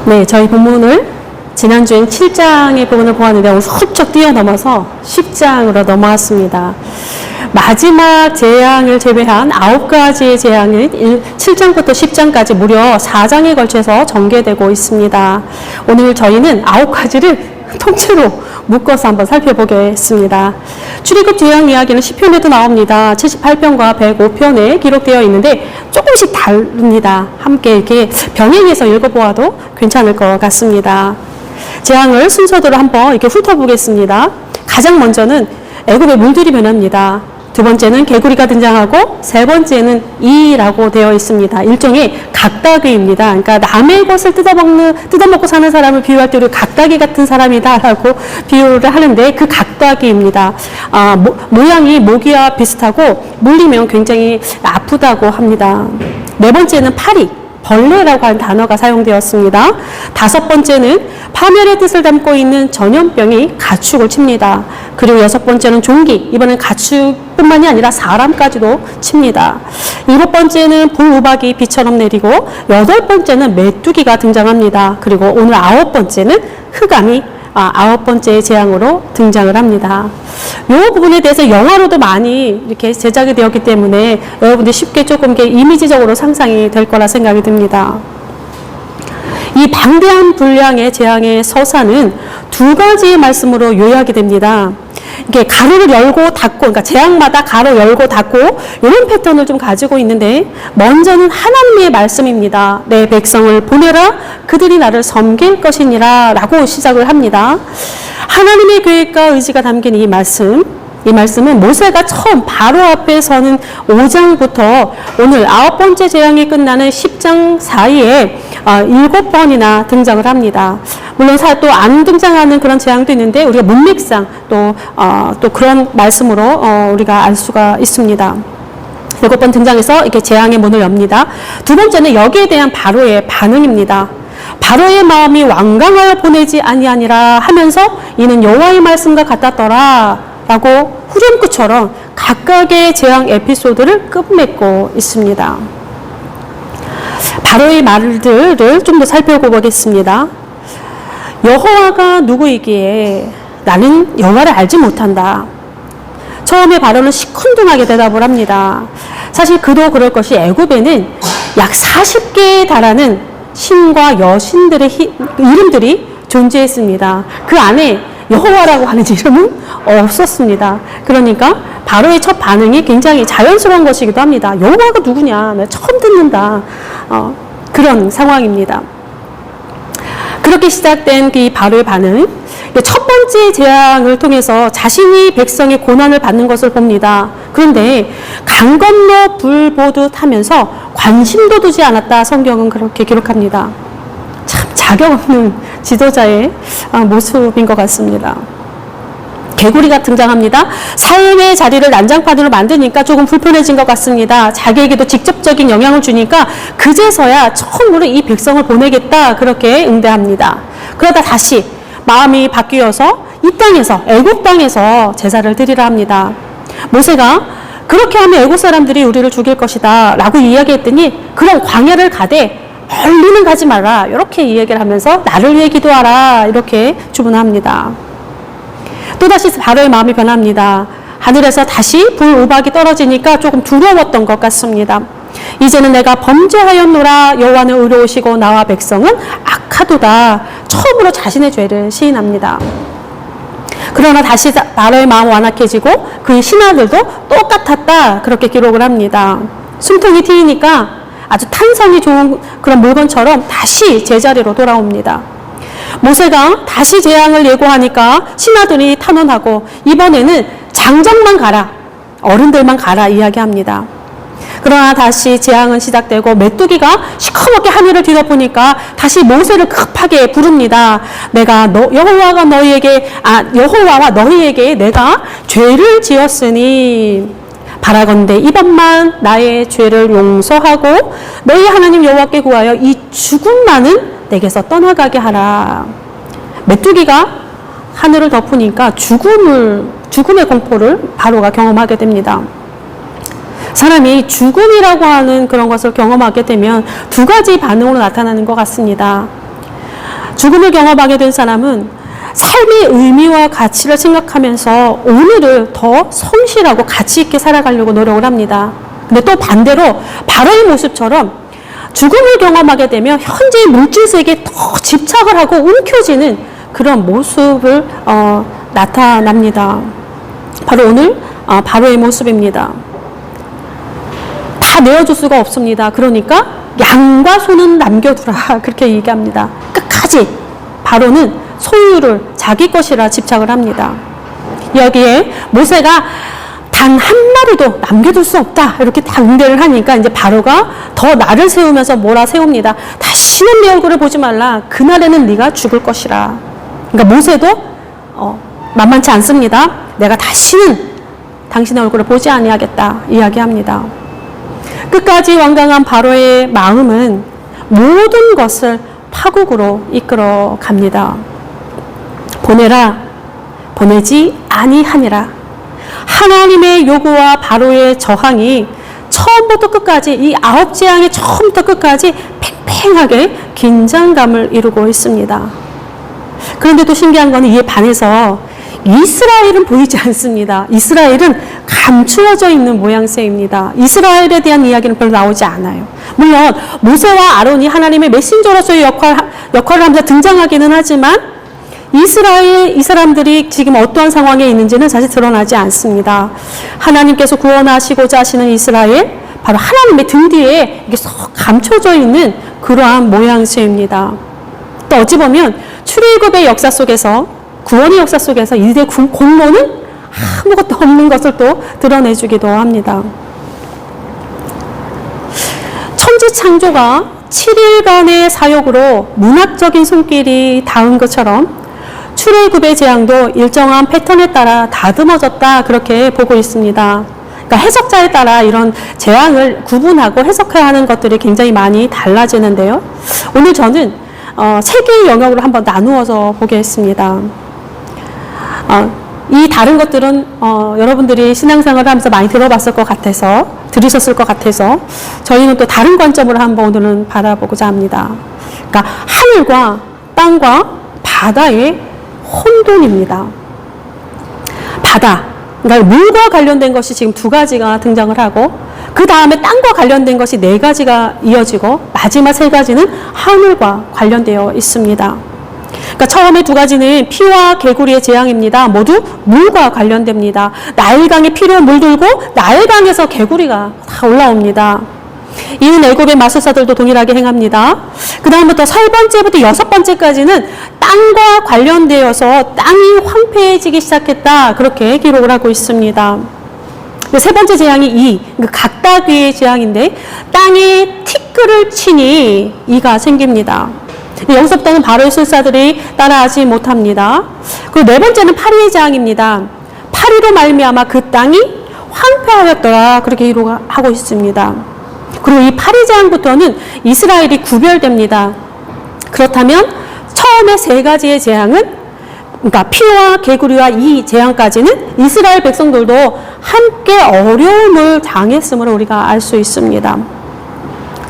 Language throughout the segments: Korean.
네, 저희 본문을 지난주엔 7장의 부분을 보았는데 오늘 훌쩍 뛰어넘어서 10장으로 넘어왔습니다. 마지막 재앙을 제외한 9가지의 재앙은 7장부터 10장까지 무려 4장에 걸쳐서 전개되고 있습니다. 오늘 저희는 9가지를 통째로 묶어서 한번 살펴보겠습니다. 출애굽 재앙 이야기는 시편에도 나옵니다. 78편과 105편에 기록되어 있는데 조금씩 다릅니다. 함께 이렇게 병행해서 읽어보아도 괜찮을 것 같습니다. 재앙을 순서대로 한번 이렇게 훑어보겠습니다. 가장 먼저는 애굽의 물들이 변합니다. 두 번째는 개구리가 등장하고 세 번째는 이라고 되어 있습니다. 일종의 각다귀입니다. 그러니까 남의 것을 뜯어먹고 사는 사람을 비유할 때 우리 각다귀 같은 사람이다라고 비유를 하는데 그 각다귀입니다. 모양이 모기와 비슷하고 물리면 굉장히 아프다고 합니다. 네 번째는 파리. 벌레라고 하는 단어가 사용되었습니다. 다섯 번째는 파멸의 뜻을 담고 있는 전염병이 가축을 칩니다. 그리고 여섯 번째는 종기, 이번엔 가축뿐만이 아니라 사람까지도 칩니다. 일곱 번째는 불우박이 비처럼 내리고 여덟 번째는 메뚜기가 등장합니다. 그리고 오늘 아홉 번째는 흑암이 아홉 번째 재앙으로 등장을 합니다. 이 부분에 대해서 영화로도 많이 이렇게 제작이 되었기 때문에 여러분들이 쉽게 조금 이미지적으로 상상이 될 거라 생각이 듭니다. 이 방대한 분량의 재앙의 서사는 두 가지의 말씀으로 요약이 됩니다. 이게 가로를 열고 닫고, 그러니까 재앙마다 가로 열고 닫고 이런 패턴을 좀 가지고 있는데, 먼저는 하나님의 말씀입니다. 내 백성을 보내라, 그들이 나를 섬길 것이니라 라고 시작을 합니다. 하나님의 계획과 의지가 담긴 이 말씀은 모세가 처음 바로 앞에 서는 5장부터 오늘 9번째 재앙이 끝나는 10장 사이에 7번이나 등장을 합니다. 물론 또 안 등장하는 그런 재앙도 있는데 우리가 문맥상 또 그런 말씀으로 우리가 알 수가 있습니다. 7번 등장해서 이렇게 재앙의 문을 엽니다. 두 번째는 여기에 대한 바로의 반응입니다. 바로의 마음이 완강하여 보내지 아니하니라 하면서 이는 여호와의 말씀과 같았더라 라고 후렴구처럼 각각의 재앙 에피소드를 끝맺고 있습니다. 바로의 말들을 좀 더 살펴보겠습니다. 여호와가 누구이기에 나는 여호와를 알지 못한다. 처음에 바로는 시큰둥하게 대답을 합니다. 사실 그도 그럴 것이 애굽에는 약 40개에 달하는 신과 여신들의 이름들이 존재했습니다. 그 안에 여호와라고 하는 이름은 없었습니다. 그러니까 바로의 첫 반응이 굉장히 자연스러운 것이기도 합니다. 여호와가 누구냐? 내가 처음 듣는다. 그런 상황입니다. 그렇게 시작된 이 바로의 반응, 첫 번째 재앙을 통해서 자신이 백성의 고난을 받는 것을 봅니다. 그런데 강 건너 불 보듯 하면서 관심도 두지 않았다. 성경은 그렇게 기록합니다. 참 자격 없는 지도자의 모습인 것 같습니다. 개구리가 등장합니다. 삶의 자리를 난장판으로 만드니까 조금 불편해진 것 같습니다. 자기에게도 직접적인 영향을 주니까 그제서야 처음으로 이 백성을 보내겠다 그렇게 응대합니다. 그러다 다시 마음이 바뀌어서 이 땅에서 애굽 땅에서 제사를 드리라 합니다. 모세가 그렇게 하면 애굽 사람들이 우리를 죽일 것이다 라고 이야기했더니 그럼 광야를 가되 멀리는 가지 마라 이렇게 이야기를 하면서 나를 위해 기도하라 이렇게 주문합니다. 또다시 바로의 마음이 변합니다. 하늘에서 다시 불우박이 떨어지니까 조금 두려웠던 것 같습니다. 이제는 내가 범죄하였노라. 여호와는 의로우시고 나와 백성은 악하도다. 처음으로 자신의 죄를 시인합니다. 그러나 다시 바로의 마음은 완악해지고 그의 신하들도 똑같았다. 그렇게 기록을 합니다. 숨통이 트이니까 아주 탄성이 좋은 그런 물건처럼 다시 제자리로 돌아옵니다. 모세가 다시 재앙을 예고하니까 신하들이 탄원하고 이번에는 장정만 가라, 어른들만 가라 이야기합니다. 그러나 다시 재앙은 시작되고 메뚜기가 시커멓게 하늘을 뒤덮으니까 다시 모세를 급하게 부릅니다. 여호와와 너희에게 내가 죄를 지었으니 바라건대 이번만 나의 죄를 용서하고 너희 하나님 여호와께 구하여 이 죽음만은 내게서 떠나가게 하라. 메뚜기가 하늘을 덮으니까 죽음의 공포를 바로가 경험하게 됩니다. 사람이 죽음이라고 하는 그런 것을 경험하게 되면 두 가지 반응으로 나타나는 것 같습니다. 죽음을 경험하게 된 사람은 삶의 의미와 가치를 생각하면서 오늘을 더 성실하고 가치 있게 살아가려고 노력을 합니다. 근데 또 반대로 바로의 모습처럼 죽음을 경험하게 되면 현재의 물질 세계에 더 집착을 하고 움켜쥐는 그런 모습을 나타납니다. 바로 오늘 바로의 모습입니다. 다 내어줄 수가 없습니다. 그러니까 양과 소는 남겨두라 그렇게 얘기합니다. 끝까지 바로는 소유를 자기 것이라 집착을 합니다. 여기에 모세가 단 한 마리도 남겨둘 수 없다 이렇게 다 응대를 하니까 이제 바로가 더 나를 세우면서 몰아세웁니다. 다시는 내 얼굴을 보지 말라. 그날에는 네가 죽을 것이라. 그러니까 모세도 만만치 않습니다. 내가 다시는 당신의 얼굴을 보지 아니하겠다 이야기합니다. 끝까지 완강한 바로의 마음은 모든 것을 파국으로 이끌어 갑니다. 보내라 보내지 아니하니라. 하나님의 요구와 바로의 저항이 처음부터 끝까지 이 9재앙의 처음부터 끝까지 팽팽하게 긴장감을 이루고 있습니다. 그런데도 신기한 것은 이에 반해서 이스라엘은 보이지 않습니다. 이스라엘은 감추어져 있는 모양새입니다. 이스라엘에 대한 이야기는 별로 나오지 않아요. 물론 모세와 아론이 하나님의 메신저로서의 역할을 하면서 등장하기는 하지만 이 사람들이 지금 어떠한 상황에 있는지는 사실 드러나지 않습니다. 하나님께서 구원하시고자 하시는 이스라엘, 바로 하나님의 등 뒤에 이게 쏙 감춰져 있는 그러한 모양새입니다. 또 어찌 보면 출애굽의 역사 속에서, 구원의 역사 속에서 이들의 공로는 아무것도 없는 것을 또 드러내주기도 합니다. 천지 창조가 7일간의 사역으로 문학적인 손길이 닿은 것처럼 출애굽의 재앙도 일정한 패턴에 따라 다듬어졌다 그렇게 보고 있습니다. 그러니까 해석자에 따라 이런 재앙을 구분하고 해석해야 하는 것들이 굉장히 많이 달라지는데요. 오늘 저는 세 개의 영역으로 한번 나누어서 보겠습니다. 이 다른 것들은 여러분들이 신앙생활을 하면서 많이 들으셨을 것 같아서 저희는 또 다른 관점으로 한번 오늘은 바라보고자 합니다. 그러니까 하늘과 땅과 바다의 혼돈입니다. 바다, 그러니까 물과 관련된 것이 지금 2가지가 등장을 하고 그 다음에 땅과 관련된 것이 4가지가 이어지고 마지막 3가지는 하늘과 관련되어 있습니다. 그러니까 처음에 2가지는 피와 개구리의 재앙입니다. 모두 물과 관련됩니다. 나일강에 피로 물들고 나일강에서 개구리가 다 올라옵니다. 이는 애굽의 마술사들도 동일하게 행합니다. 그 다음부터 3번째부터 6번째까지는 땅과 관련되어서 땅이 황폐해지기 시작했다 그렇게 기록을 하고 있습니다. 3번째 재앙이 각다귀의 재앙인데 땅에 티끌을 치니 이가 생깁니다. 여기서부터는 바로의 술사들이 따라하지 못합니다. 그리고 4번째는 파리의 재앙입니다. 파리로 말미암아 그 땅이 황폐하였더라 그렇게 기록하고 있습니다. 그리고 이 파리 재앙부터는 이스라엘이 구별됩니다. 그렇다면 처음에 3가지의 재앙은, 그러니까 피와 개구리와 이 재앙까지는 이스라엘 백성들도 함께 어려움을 당했음을 우리가 알 수 있습니다.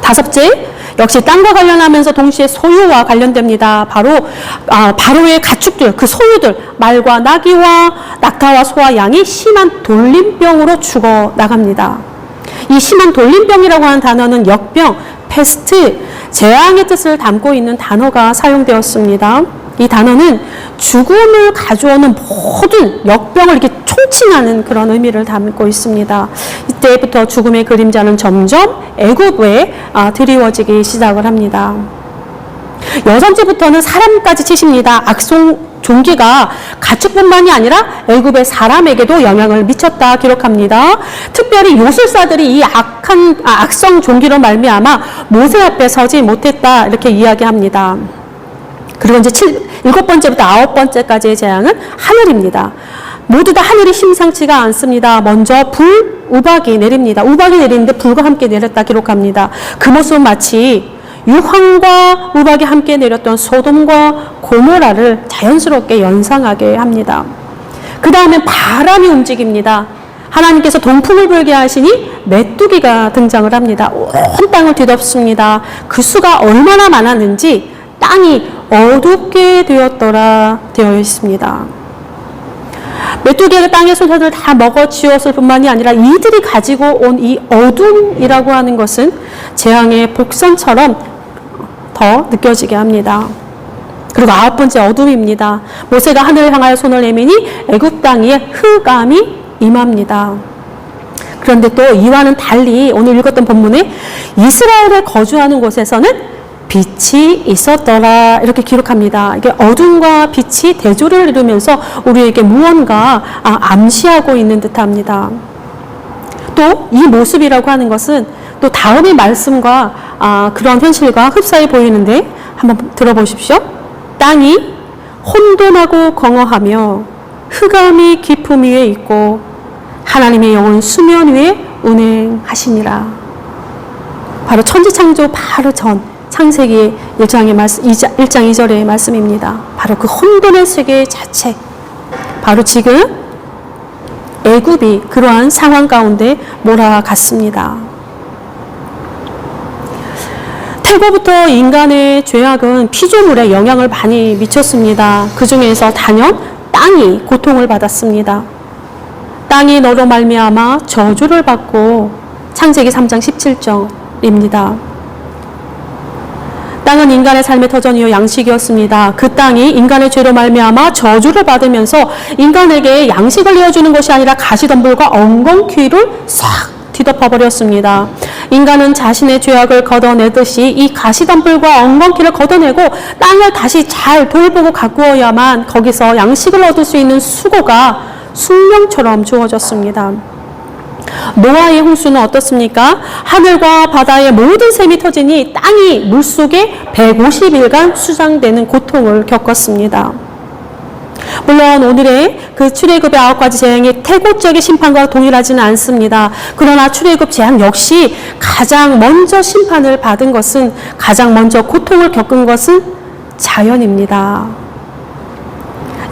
5째, 역시 땅과 관련하면서 동시에 소유와 관련됩니다. 바로의 가축들, 그 소유들, 말과 나귀와 낙타와 소와 양이 심한 돌림병으로 죽어 나갑니다. 이 심한 돌림병이라고 하는 단어는 역병, 패스트, 재앙의 뜻을 담고 있는 단어가 사용되었습니다. 이 단어는 죽음을 가져오는 모든 역병을 이렇게 총칭하는 그런 의미를 담고 있습니다. 이때부터 죽음의 그림자는 점점 애굽에 드리워지기 시작을 합니다. 6번째부터는 사람까지 치십니다. 악성 종기가 가축뿐만이 아니라 애굽의 사람에게도 영향을 미쳤다 기록합니다. 특별히 요술사들이 이 악성 종기로 말미암아 모세 앞에 서지 못했다 이렇게 이야기합니다. 그리고 이제 7번째부터 9번째까지의 재앙은 하늘입니다. 모두 다 하늘이 심상치가 않습니다. 먼저 우박이 내립니다. 우박이 내리는데 불과 함께 내렸다 기록합니다. 그 모습은 마치 유황과 우박이 함께 내렸던 소돔과 고모라를 자연스럽게 연상하게 합니다. 그 다음에 바람이 움직입니다. 하나님께서 동풍을 불게 하시니 메뚜기가 등장을 합니다. 온 땅을 뒤덮습니다. 그 수가 얼마나 많았는지 땅이 어둡게 되었더라 되어 있습니다. 메뚜기가 땅의 소산을 다 먹어치웠을 뿐만이 아니라 이들이 가지고 온 이 어둠이라고 하는 것은 재앙의 복선처럼 더 느껴지게 합니다. 그리고 9번째 어둠입니다. 모세가 하늘을 향하여 손을 내미니 애굽 땅에 흑암이 임합니다. 그런데 또 이와는 달리 오늘 읽었던 본문에 이스라엘에 거주하는 곳에서는 빛이 있었더라 이렇게 기록합니다. 이게 어둠과 빛이 대조를 이루면서 우리에게 무언가 암시하고 있는 듯합니다. 또 이 모습이라고 하는 것은 또 다음의 말씀과 그런 현실과 흡사해 보이는데 한번 들어보십시오. 땅이 혼돈하고 공허하며 흑암이 깊음 위에 있고 하나님의 영은 수면 위에 운행하시니라. 바로 천지창조 바로 전 창세기 1장 2절의 말씀입니다. 바로 그 혼돈의 세계 자체, 바로 지금 애굽이 그러한 상황 가운데 몰아갔습니다. 태고부터 인간의 죄악은 피조물에 영향을 많이 미쳤습니다. 그 중에서 단연 땅이 고통을 받았습니다. 땅이 너로 말미암아 저주를 받고 창세기 3장 17절입니다. 땅은 인간의 삶의 터전이요 양식이었습니다. 그 땅이 인간의 죄로 말미암아 저주를 받으면서 인간에게 양식을 내어주는 것이 아니라 가시덤불과 엉겅퀴를 싹 뒤덮어버렸습니다. 인간은 자신의 죄악을 걷어내듯이 이 가시덤불과 엉겅퀴를 걷어내고 땅을 다시 잘 돌보고 가꾸어야만 거기서 양식을 얻을 수 있는 수고가 숙명처럼 주어졌습니다. 노아의 홍수는 어떻습니까? 하늘과 바다의 모든 샘이 터지니 땅이 물속에 150일간 수장되는 고통을 겪었습니다. 물론 오늘의 그 출애굽의 9가지 재앙이 태고적인 심판과 동일하지는 않습니다. 그러나 출애굽 재앙 역시 가장 먼저 심판을 받은 것은, 가장 먼저 고통을 겪은 것은 자연입니다.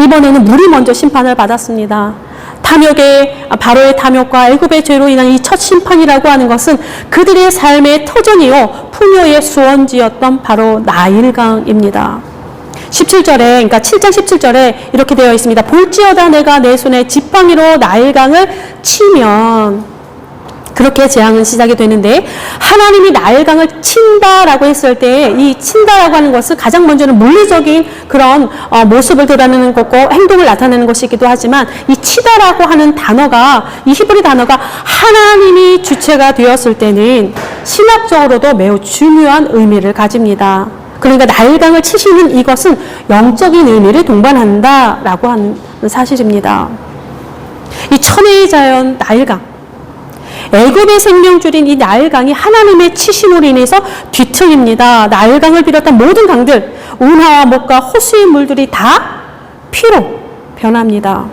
이번에는 물이 먼저 심판을 받았습니다. 바로의 탐욕과 애굽의 죄로 인한 이 첫 심판이라고 하는 것은 그들의 삶의 터전이요 풍요의 수원지였던 바로 나일강입니다. 17절에, 그러니까 7장 17절에 이렇게 되어 있습니다. 볼지어다 내가 내 손에 지팡이로 나일강을 치면, 그렇게 재앙은 시작이 되는데, 하나님이 나일강을 친다라고 했을 때 이 친다라고 하는 것은 가장 먼저는 물리적인 그런 모습을 드러내는 것고 행동을 나타내는 것이기도 하지만, 이 치다라고 하는 단어가, 이 히브리 단어가 하나님이 주체가 되었을 때는 신학적으로도 매우 중요한 의미를 가집니다. 그러니까 나일강을 치시는 이것은 영적인 의미를 동반한다라고 하는 사실입니다. 이 천혜의 자연 나일강, 애굽의 생명줄인 이 나일강이 하나님의 치심으로 인해서 뒤틀립니다. 나일강을 비롯한 모든 강들, 운하와 목과 호수의 물들이 다 피로 변합니다.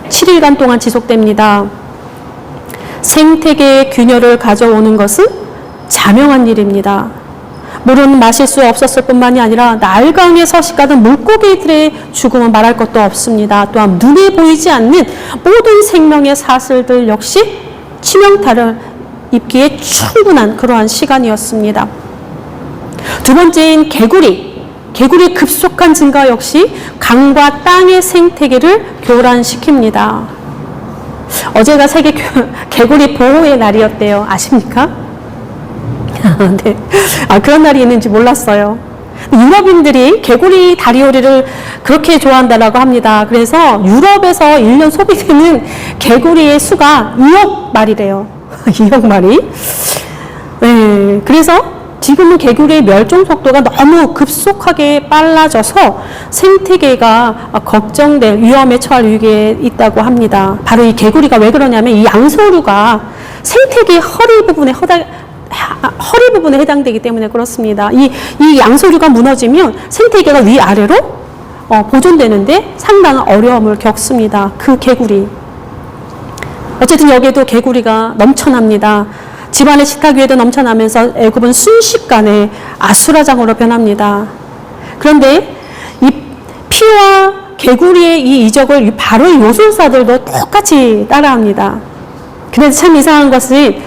7일간 동안 지속됩니다. 생태계의 균열을 가져오는 것은 자명한 일입니다. 물은 마실 수 없었을 뿐만이 아니라 나일강에 서식하던 물고기들의 죽음은 말할 것도 없습니다. 또한 눈에 보이지 않는 모든 생명의 사슬들 역시 치명타를 입기에 충분한 그러한 시간이었습니다. 두 번째인 개구리 급속한 증가 역시 강과 땅의 생태계를 교란시킵니다. 어제가 세계 개구리 보호의 날이었대요. 아십니까? 네. 그런 날이 있는지 몰랐어요. 유럽인들이 개구리 다리오리를 그렇게 좋아한다라고 합니다. 그래서 유럽에서 1년 소비되는 개구리의 수가 2억 마리래요. 2억 마리. 네, 그래서 지금은 개구리의 멸종 속도가 너무 급속하게 빨라져서 생태계가 걱정될 위험에 처할 위기에 있다고 합니다. 바로 이 개구리가 왜 그러냐면 이 양서류가 생태계의 허리 부분에 해당되기 때문에 그렇습니다. 이 양서류가 무너지면 생태계가 위아래로 보존되는데 상당한 어려움을 겪습니다. 그 개구리. 어쨌든 여기에도 개구리가 넘쳐납니다. 집안의 식탁 위에도 넘쳐나면서 애굽은 순식간에 아수라장으로 변합니다. 그런데 이 피와 개구리의 이 이적을 바로의 요술사들도 똑같이 따라합니다. 그런데 참 이상한 것은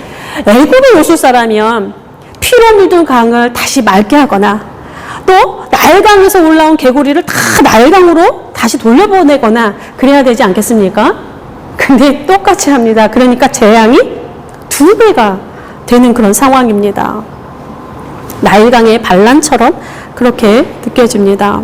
애굽의 요술사라면 피로 물든 강을 다시 맑게 하거나 또 나일강에서 올라온 개구리를 다 나일강으로 다시 돌려보내거나 그래야 되지 않겠습니까? 근데 똑같이 합니다. 그러니까 재앙이 2배가 되는 그런 상황입니다. 나일강의 반란처럼 그렇게 느껴집니다.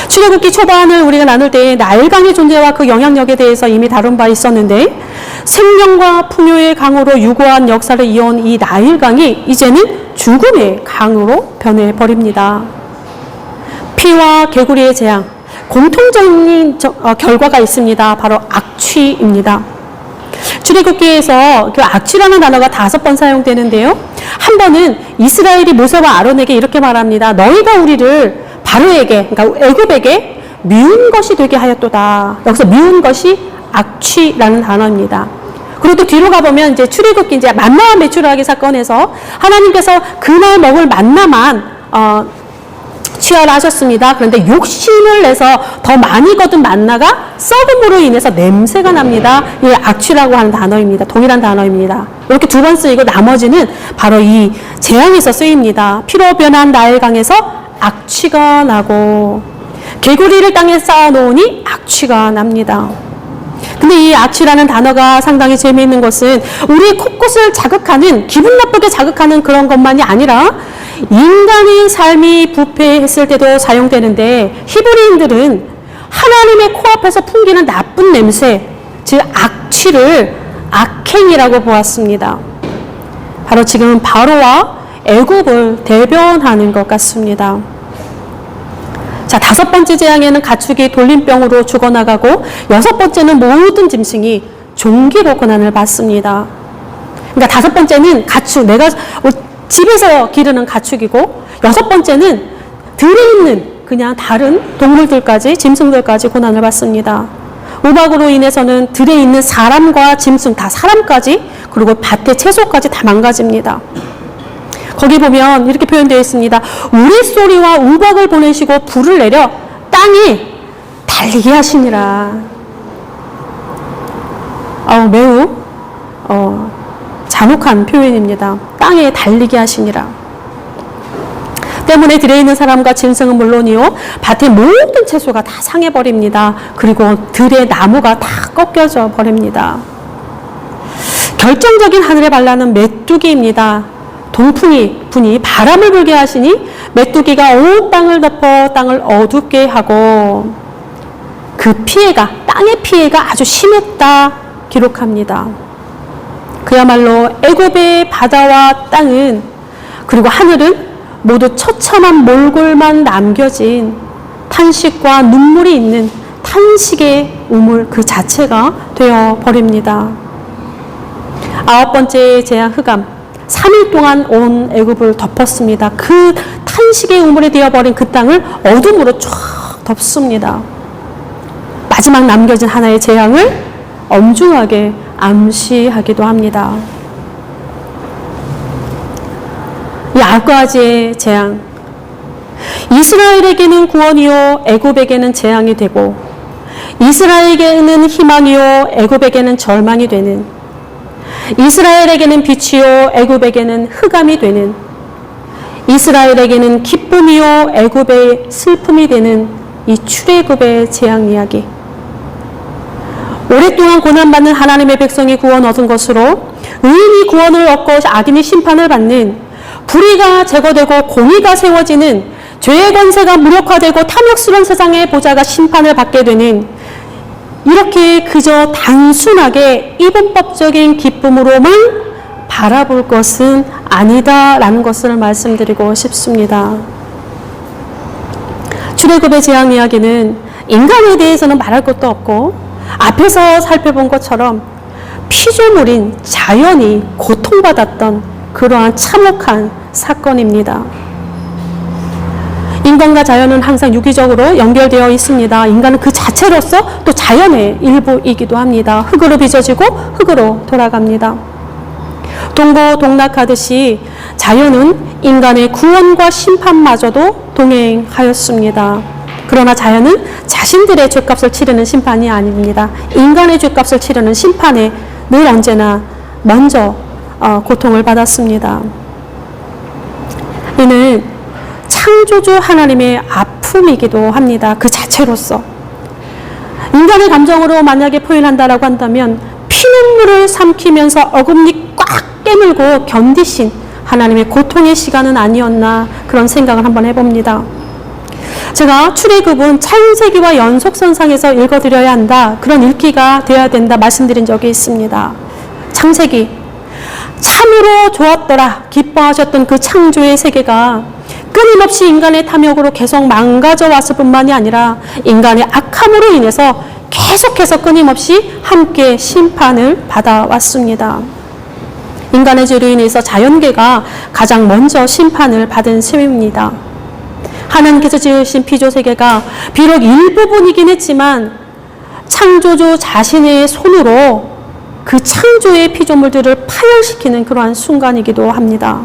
출애굽기 초반을 우리가 나눌 때 나일강의 존재와 그 영향력에 대해서 이미 다룬 바 있었는데, 생명과 풍요의 강으로 유구한 역사를 이어온 이 나일강이 이제는 죽음의 강으로 변해버립니다. 피와 개구리의 재앙, 공통적인 결과가 있습니다. 바로 악취입니다. 출애굽기에서 그 악취라는 단어가 5번 사용되는데요. 한 번은 이스라엘이 모세와 아론에게 이렇게 말합니다. 너희가 우리를 바로에게, 그러니까 애굽에게 미운 것이 되게 하였도다. 여기서 미운 것이 악취라는 단어입니다. 그리고 또 뒤로 가보면 이제 출애굽기 이제 만나와 메추라기 사건에서 하나님께서 그날 먹을 만나만 취하라 하셨습니다. 그런데 욕심을 내서 더 많이 거둔 만나가 썩음으로 인해서 냄새가 납니다. 이게 악취라고 하는 단어입니다. 동일한 단어입니다. 이렇게 2번 쓰이고 나머지는 바로 이 재앙에서 쓰입니다. 피로 변한 나일강에서 악취가 나고 개구리를 땅에 쌓아놓으니 악취가 납니다. 근데 이 악취라는 단어가 상당히 재미있는 것은 우리 곳곳을 자극하는, 기분 나쁘게 자극하는 그런 것만이 아니라 인간의 삶이 부패했을 때도 사용되는데, 히브리인들은 하나님의 코앞에서 풍기는 나쁜 냄새, 즉 악취를 악행이라고 보았습니다. 바로 지금 바로와 애굽을 대변하는 것 같습니다. 자, 5번째 재앙에는 가축이 돌림병으로 죽어나가고, 6번째는 모든 짐승이 종기로 고난을 받습니다. 그러니까 5번째는 가축, 내가 집에서 기르는 가축이고, 6번째는 들에 있는 그냥 다른 동물들까지, 짐승들까지 고난을 받습니다. 우박으로 인해서는 들에 있는 사람과 짐승, 다 사람까지, 그리고 밭의 채소까지 다 망가집니다. 거기 보면 이렇게 표현되어 있습니다. 우레소리와 우박을 보내시고 불을 내려 땅에 달리게 하시니라. 매우 잔혹한 표현입니다. 땅에 달리게 하시니라. 때문에 들에 있는 사람과 짐승은 물론이요, 밭의 모든 채소가 다 상해버립니다. 그리고 들의 나무가 다 꺾여져 버립니다. 결정적인 하늘에 발라는 메뚜기입니다. 동풍이 분이 바람을 불게 하시니 메뚜기가 온 땅을 덮어 땅을 어둡게 하고, 그 피해가, 땅의 피해가 아주 심했다 기록합니다. 그야말로 애굽의 바다와 땅은, 그리고 하늘은 모두 처참한 몰골만 남겨진 탄식과 눈물이 있는 탄식의 우물 그 자체가 되어 버립니다. 9번째 재앙 흑암, 3일 동안 온 애굽을 덮었습니다. 그 탄식의 우물이 되어버린 그 땅을 어둠으로 쫙 덮습니다. 마지막 남겨진 하나의 재앙을 엄중하게 암시하기도 합니다. 이 9가지의 재앙, 이스라엘에게는 구원이요 애굽에게는 재앙이 되고, 이스라엘에게는 희망이요 애굽에게는 절망이 되는, 이스라엘에게는 빛이요 애굽에게는 흑암이 되는, 이스라엘에게는 기쁨이요 애굽의 슬픔이 되는 이 출애굽의 재앙 이야기. 오랫동안 고난받는 하나님의 백성이 구원 얻은 것으로 의인이 구원을 얻고 악인이 심판을 받는, 불의가 제거되고 공의가 세워지는, 죄의 권세가 무력화되고 탐욕스러운 세상의 보좌가 심판을 받게 되는, 이렇게 그저 단순하게 이분법적인 기쁨으로만 바라볼 것은 아니다라는 것을 말씀드리고 싶습니다. 출애굽의 재앙 이야기는 인간에 대해서는 말할 것도 없고, 앞에서 살펴본 것처럼 피조물인 자연이 고통받았던 그러한 참혹한 사건입니다. 인간과 자연은 항상 유기적으로 연결되어 있습니다. 인간은 그 자체로서 또 자연의 일부이기도 합니다. 흙으로 빚어지고 흙으로 돌아갑니다. 동고동락하듯이 자연은 인간의 구원과 심판마저도 동행하였습니다. 그러나 자연은 자신들의 죄값을 치르는 심판이 아닙니다. 인간의 죄값을 치르는 심판에 늘 언제나 먼저 고통을 받았습니다. 이는 창조주 하나님의 아픔이기도 합니다. 그 자체로서. 인간의 감정으로 만약에 표현한다라고 한다면 피눈물을 삼키면서 어금니 꽉 깨물고 견디신 하나님의 고통의 시간은 아니었나 그런 생각을 한번 해봅니다. 제가 출애굽은 창세기와 연속선상에서 읽어드려야 한다. 그런 읽기가 되어야 된다 말씀드린 적이 있습니다. 창세기 참으로 좋았더라 기뻐하셨던 그 창조의 세계가 끊임없이 인간의 탐욕으로 계속 망가져 왔을 뿐만이 아니라 인간의 악함으로 인해서 계속해서 끊임없이 함께 심판을 받아왔습니다. 인간의 죄로 인해서 자연계가 가장 먼저 심판을 받은 셈입니다. 하나님께서 지으신 피조세계가 비록 일부분이긴 했지만 창조주 자신의 손으로 그 창조의 피조물들을 파열시키는 그러한 순간이기도 합니다.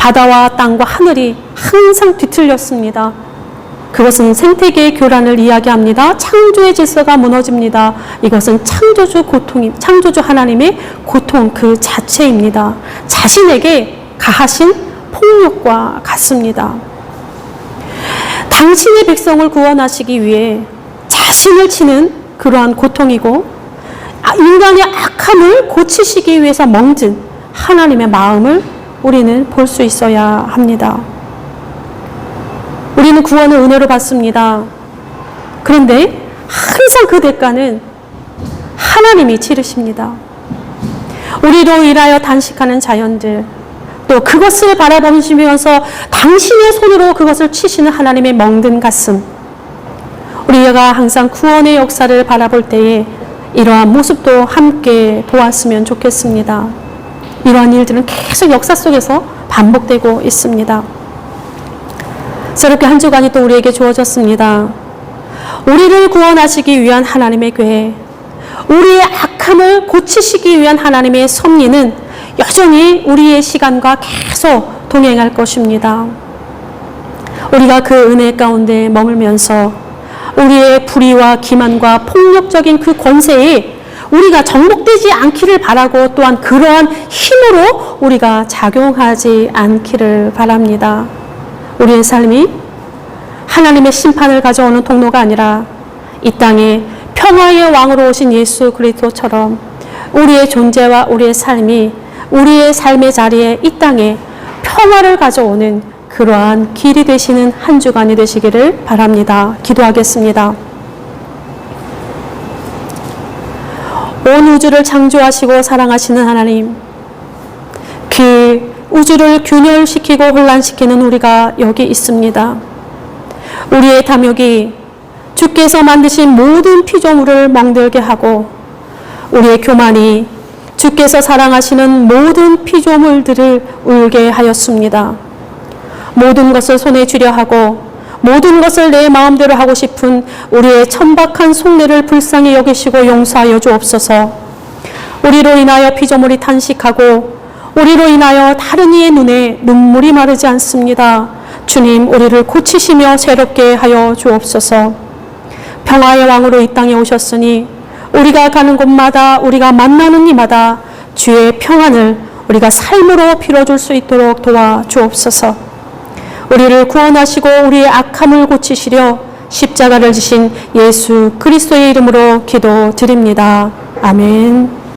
바다와 땅과 하늘이 항상 뒤틀렸습니다. 그것은 생태계의 교란을 이야기합니다. 창조의 질서가 무너집니다. 이것은 창조주 하나님의 고통 그 자체입니다. 자신에게 가하신 폭력과 같습니다. 당신의 백성을 구원하시기 위해 자신을 치는 그러한 고통이고 인간의 악함을 고치시기 위해서 멍든 하나님의 마음을 우리는 볼 수 있어야 합니다. 우리는 구원을 은혜로 받습니다. 그런데 항상 그 대가는 하나님이 치르십니다. 우리로 인하여 단식하는 자연들, 또 그것을 바라보시면서 당신의 손으로 그것을 치시는 하나님의 멍든 가슴, 우리가 항상 구원의 역사를 바라볼 때에 이러한 모습도 함께 보았으면 좋겠습니다. 이러한 일들은 계속 역사 속에서 반복되고 있습니다. 새롭게 한 주간이 또 우리에게 주어졌습니다. 우리를 구원하시기 위한 하나님의 궤, 우리의 악함을 고치시기 위한 하나님의 섭리는 여전히 우리의 시간과 계속 동행할 것입니다. 우리가 그 은혜 가운데 머물면서 우리의 불의와 기만과 폭력적인 그 권세에 우리가 정복되지 않기를 바라고 또한 그러한 힘으로 우리가 작용하지 않기를 바랍니다. 우리의 삶이 하나님의 심판을 가져오는 통로가 아니라 이 땅에 평화의 왕으로 오신 예수 그리스도처럼 우리의 존재와 우리의 삶이 우리의 삶의 자리에 이 땅에 평화를 가져오는 그러한 길이 되시는 한 주간이 되시기를 바랍니다. 기도하겠습니다. 온 우주를 창조하시고 사랑하시는 하나님, 그 우주를 균열시키고 혼란시키는 우리가 여기 있습니다. 우리의 탐욕이 주께서 만드신 모든 피조물을 멍들게 하고 우리의 교만이 주께서 사랑하시는 모든 피조물들을 울게 하였습니다. 모든 것을 손에 쥐려 하고 모든 것을 내 마음대로 하고 싶은 우리의 천박한 속내를 불쌍히 여기시고 용서하여 주옵소서. 우리로 인하여 피조물이 탄식하고 우리로 인하여 다른 이의 눈에 눈물이 마르지 않습니다. 주님, 우리를 고치시며 새롭게 하여 주옵소서. 평화의 왕으로 이 땅에 오셨으니 우리가 가는 곳마다 우리가 만나는 이마다 주의 평안을 우리가 삶으로 빌어줄 수 있도록 도와주옵소서. 우리를 구원하시고 우리의 악함을 고치시려 십자가를 지신 예수 그리스도의 이름으로 기도드립니다. 아멘.